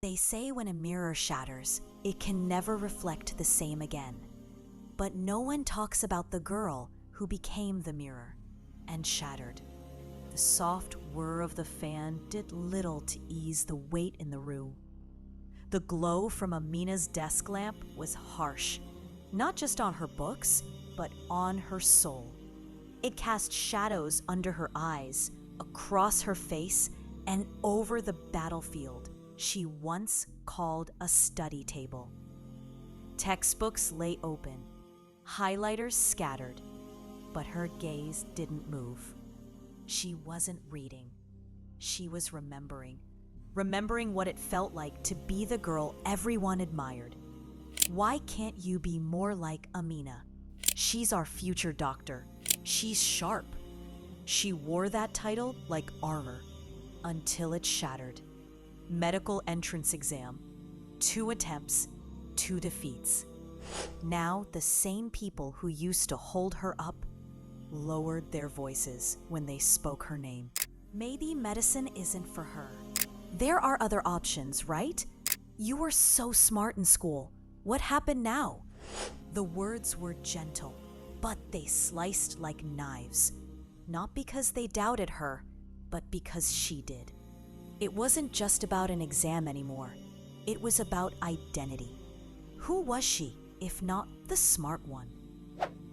They say when a mirror shatters, it can never reflect the same again. But no one talks about the girl who became the mirror and shattered. The soft whir of the fan did little to ease the weight in the room. The glow from Ameena's desk lamp was harsh, not just on her books, but on her soul. It cast shadows under her eyes, across her face, and over the battlefield she once called a study table. Textbooks lay open, highlighters scattered, but her gaze didn't move. She wasn't reading. She was remembering what it felt like to be the girl everyone admired. Why can't you be more like Ameena? She's our future doctor. She's sharp. She wore that title like armor until it shattered. Medical entrance exam. 2 attempts, 2 defeats. Now the same people who used to hold her up lowered their voices when they spoke her name. Maybe medicine isn't for her. There are other options, right? You were so smart in school. What happened now? The words were gentle, but they sliced like knives. Not because they doubted her, but because she did. It wasn't just about an exam anymore. It was about identity. Who was she, if not the smart one?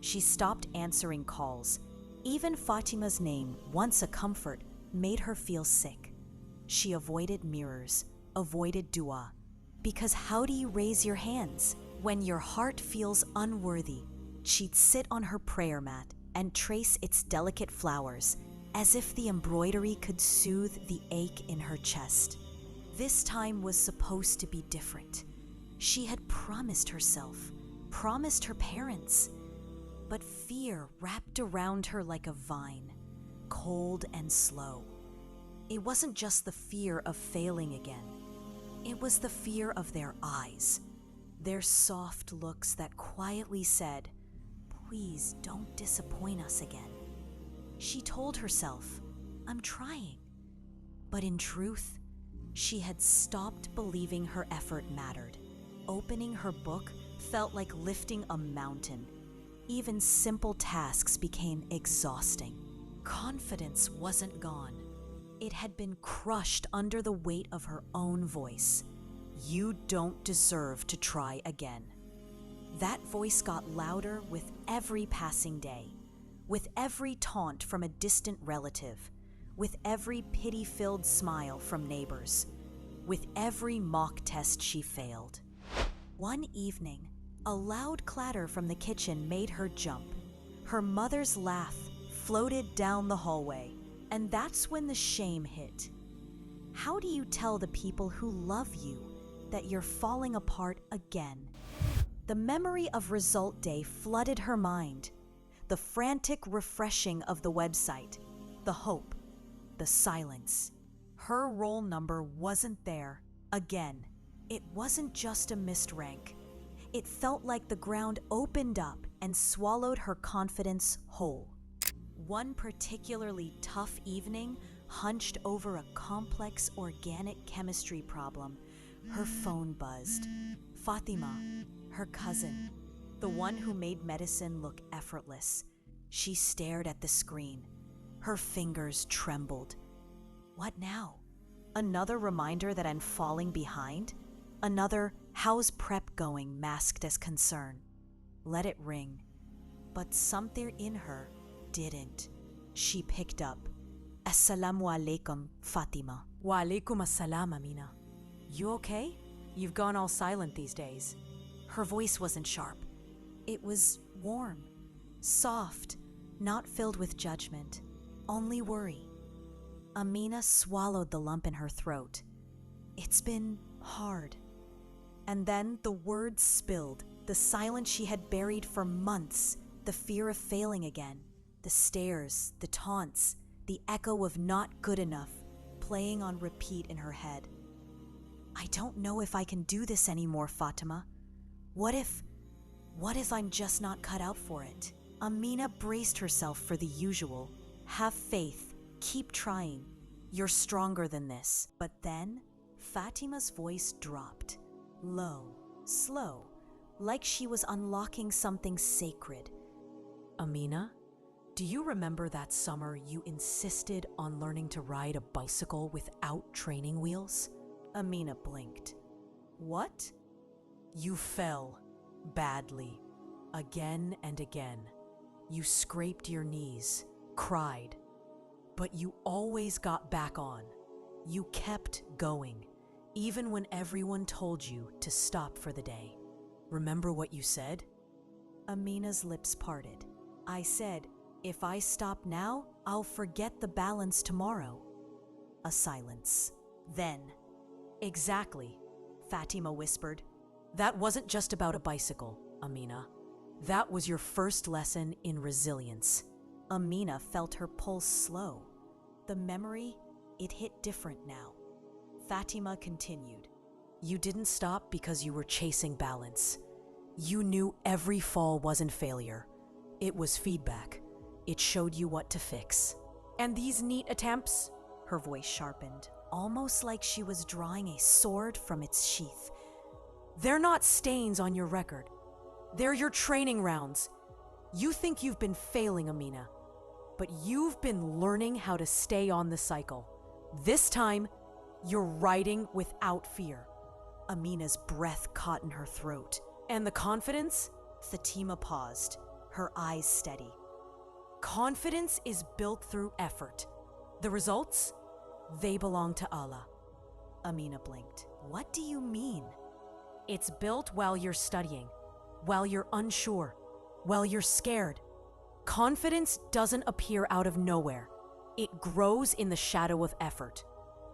She stopped answering calls. Even Fatima's name, once a comfort, made her feel sick. She avoided mirrors, avoided dua. Because how do you raise your hands? When your heart feels unworthy, she'd sit on her prayer mat and trace its delicate flowers, as if the embroidery could soothe the ache in her chest. This time was supposed to be different. She had promised herself, promised her parents. But fear wrapped around her like a vine, cold and slow. It wasn't just the fear of failing again. It was the fear of their eyes, their soft looks that quietly said, "Please don't disappoint us again." She told herself, "I'm trying." But in truth, she had stopped believing her effort mattered. Opening her book felt like lifting a mountain. Even simple tasks became exhausting. Confidence wasn't gone. It had been crushed under the weight of her own voice. "You don't deserve to try again." That voice got louder with every passing day, with every taunt from a distant relative, with every pity-filled smile from neighbors, with every mock test she failed. One evening, a loud clatter from the kitchen made her jump. Her mother's laugh floated down the hallway, and that's when the shame hit. How do you tell the people who love you that you're falling apart again? The memory of result day flooded her mind. The frantic refreshing of the website, the hope, the silence. Her roll number wasn't there. Again, it wasn't just a missed rank. It felt like the ground opened up and swallowed her confidence whole. One particularly tough evening, hunched over a complex organic chemistry problem, her phone buzzed. Fatima, her cousin, the one who made medicine look effortless. She stared at the screen. Her fingers trembled. What now? Another reminder that I'm falling behind? Another "how's prep going" masked as concern. Let it ring. But something in her didn't. She picked up. "Assalamu alaikum, Fatima." "Wa alaikum assalam, Ameena. You okay? You've gone all silent these days." Her voice wasn't sharp. It was warm, soft, not filled with judgment, only worry. Ameena swallowed the lump in her throat. "It's been hard." And then the words spilled, the silence she had buried for months, the fear of failing again, the stares, the taunts, the echo of "not good enough" playing on repeat in her head. "I don't know if I can do this anymore, Fatima. What if I'm just not cut out for it?" Ameena braced herself for the usual. "Have faith. Keep trying. You're stronger than this." But then, Fatima's voice dropped, low, slow, like she was unlocking something sacred. Ameena, do you remember that summer you insisted on learning to ride a bicycle without training wheels? Ameena blinked. What? You fell badly, again and again. You scraped your knees, cried, but you always got back on. You kept going, even when everyone told you to stop for the day. Remember what you said? Ameena's lips parted. I said, if I stop now, I'll forget the balance tomorrow. A silence. Then, exactly, Fatima whispered. That wasn't just about a bicycle, Ameena. That was your first lesson in resilience. Ameena felt her pulse slow. The memory, it hit different now. Fatima continued. You didn't stop because you were chasing balance. You knew every fall wasn't failure. It was feedback. It showed you what to fix. And these neat attempts, her voice sharpened, almost like she was drawing a sword from its sheath. They're not stains on your record. They're your training rounds. You think you've been failing, Ameena, but you've been learning how to stay on the cycle. This time, you're riding without fear. Ameena's breath caught in her throat. And the confidence? Fatima paused, her eyes steady. Confidence is built through effort. The results? They belong to Allah. Ameena blinked. What do you mean? It's built while you're studying, while you're unsure, while you're scared. Confidence doesn't appear out of nowhere. It grows in the shadow of effort.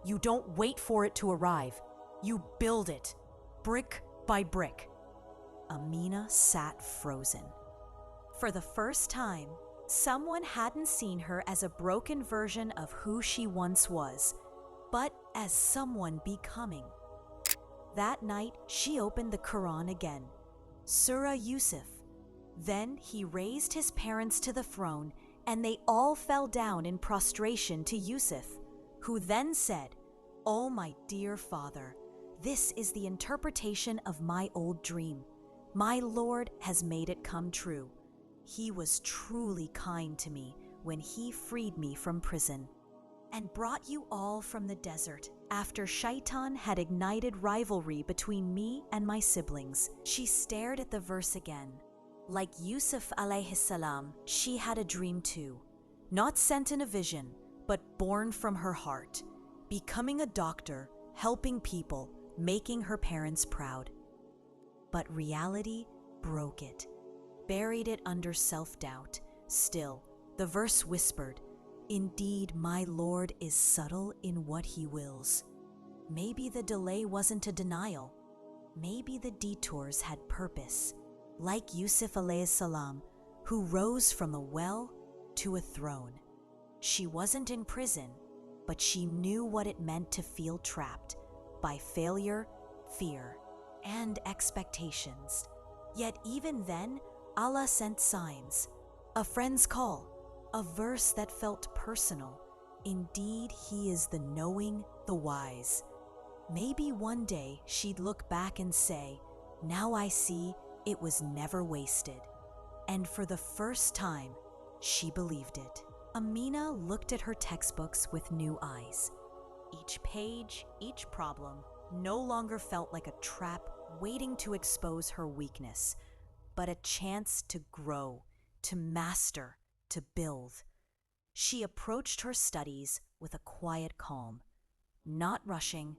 You don't wait for it to arrive. You build it, brick by brick. Ameena sat frozen. For the first time, someone hadn't seen her as a broken version of who she once was, but as someone becoming. That night, she opened the Qur'an again, Surah Yusuf. Then he raised his parents to the throne, and they all fell down in prostration to Yusuf, who then said, "Oh, my dear father, this is the interpretation of my old dream. My Lord has made it come true. He was truly kind to me when he freed me from prison and brought you all from the desert after Shaitan had ignited rivalry between me and my siblings." She stared at the verse again. Like Yusuf alayhi salam, she had a dream too, not sent in a vision, but born from her heart, becoming a doctor, helping people, making her parents proud. But reality broke it, buried it under self-doubt. Still, the verse whispered, "Indeed, my Lord is subtle in what he wills." Maybe the delay wasn't a denial. Maybe the detours had purpose, like Yusuf alayhi salam, who rose from a well to a throne. She wasn't in prison, but she knew what it meant to feel trapped by failure, fear, and expectations. Yet even then, Allah sent signs, a friend's call, a verse that felt personal. Indeed, he is the knowing, the wise. Maybe one day she'd look back and say, "Now I see it was never wasted." And for the first time, she believed it. Ameena looked at her textbooks with new eyes. Each page, each problem, no longer felt like a trap waiting to expose her weakness, but a chance to grow, to master, to build. She approached her studies with a quiet calm, not rushing,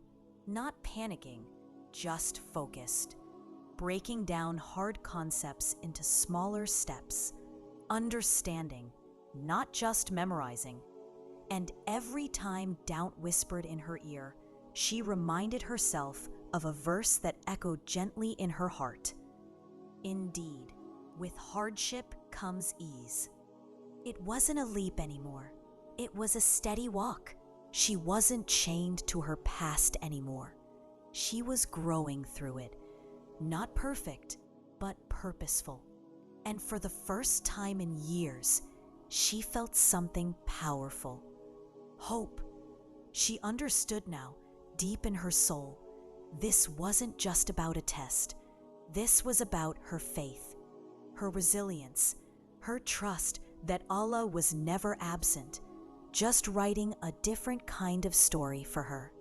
not panicking, just focused, breaking down hard concepts into smaller steps, understanding, not just memorizing. And every time doubt whispered in her ear, she reminded herself of a verse that echoed gently in her heart. Indeed, with hardship comes ease. It wasn't a leap anymore. It was a steady walk. She wasn't chained to her past anymore. She was growing through it, not perfect, but purposeful. And for the first time in years, she felt something powerful. Hope. She understood now. deep in her soul, this wasn't just about a test. This was about her faith, her resilience, her trust that Allah was never absent, just writing a different kind of story for her.